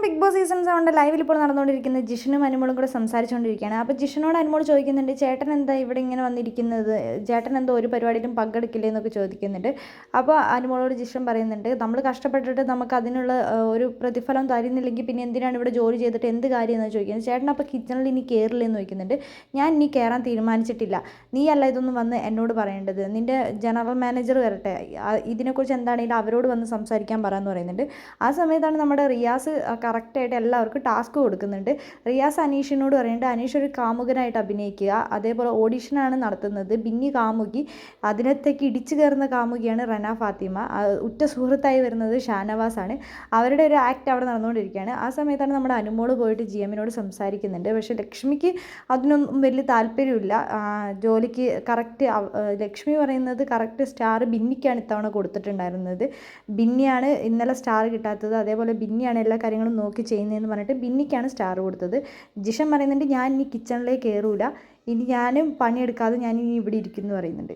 Big boss season 7 ലൈവിൽ ഇപ്പോൾ നടന്നുകൊണ്ടിരിക്കുന്നത് ജിഷനും അനുമോളും കൂടെ സംസാരിച്ചുകൊണ്ടിരിക്കുകയാണ്. അപ്പോൾ ജിഷനോട് അനുമോൾ ചോദിക്കുന്നുണ്ട്, ചേട്ടൻ എന്താ ഇവിടെ ഇങ്ങനെ വന്നിരിക്കുന്നത്, ചേട്ടൻ എന്തോ ഒരു പരിപാടിയിലും പങ്കെടുക്കില്ലേ എന്നൊക്കെ ചോദിക്കുന്നുണ്ട്. അപ്പോൾ അനുമോളോട് ജിഷൻ പറയുന്നുണ്ട്, നമ്മൾ കഷ്ടപ്പെട്ടിട്ട് നമുക്ക് അതിനുള്ള ഒരു പ്രതിഫലം തരുന്നില്ലെങ്കിൽ പിന്നെ എന്തിനാണ് ഇവിടെ ജോലി ചെയ്തിട്ട് എന്ത് കാര്യം എന്ന് ചോദിക്കുന്നത്. ചേട്ടൻ അപ്പോൾ കിച്ചണിൽ ഇനി കയറില്ലെന്ന് ചോദിക്കുന്നുണ്ട്. ഞാൻ ഇനി കയറാൻ തീരുമാനിച്ചിട്ടില്ല, നീ അല്ല ഇതൊന്നും വന്ന് എന്നോട് പറയേണ്ടത്, നിൻ്റെ ജനറൽ മാനേജർ വരട്ടെ, ഇതിനെക്കുറിച്ച് എന്താണെങ്കിലും അവരോട് വന്ന് സംസാരിക്കാൻ പറയാമെന്ന് പറയുന്നുണ്ട്. ആ സമയത്താണ് നമ്മുടെ റിയാസ് കറക്റ്റായിട്ട് എല്ലാവർക്കും ടാസ്ക് കൊടുക്കുന്നുണ്ട്. റിയാസ് അനീഷിനോട് പറയുന്നുണ്ട്, അനീഷ് ഒരു കാമുകനായിട്ട് അഭിനയിക്കുക, അതേപോലെ ഓഡിഷനാണ് നടത്തുന്നത്, ബിന്നി കാമുകി, അതിനകത്തേക്ക് ഇടിച്ചു കയറുന്ന കാമുകിയാണ് റന ഫാത്തിമ, ഉറ്റ സുഹൃത്തായി വരുന്നത് ഷാനവാസാണ്. അവരുടെ ഒരു ആക്ട് അവിടെ നടന്നുകൊണ്ടിരിക്കുകയാണ്. ആ സമയത്താണ് നമ്മുടെ അനുമോള് പോയിട്ട് ജി എമ്മിനോട് സംസാരിക്കുന്നുണ്ട്. പക്ഷേ ലക്ഷ്മിക്ക് അതിനൊന്നും വലിയ താല്പര്യമില്ല. ജോലിക്ക് കറക്റ്റ് ലക്ഷ്മി പറയുന്നത് കറക്റ്റ് സ്റ്റാർ ബിന്നിക്കാണ് ഇത്തവണ കൊടുത്തിട്ടുണ്ടായിരുന്നത്, ബിന്നിയാണ് ഇന്നലെ സ്റ്റാർ കിട്ടാത്തത്, അതേപോലെ ബിന്നിയാണ് എല്ലാ കാര്യങ്ങളും നോക്കി ചെയ്യുന്നതെന്ന് പറഞ്ഞിട്ട് ബിന്നിക്കാണ് സ്റ്റാർ കൊടുത്തത്. ജിഷൻ പറയുന്നുണ്ട്, ഞാൻ ഇനി കിച്ചണിലേക്ക് കയറൂല, ഇനി ഞാനും പണിയെടുക്കാതെ ഞാൻ ഇനി ഇവിടെ ഇരിക്കുന്നു പറയുന്നുണ്ട്.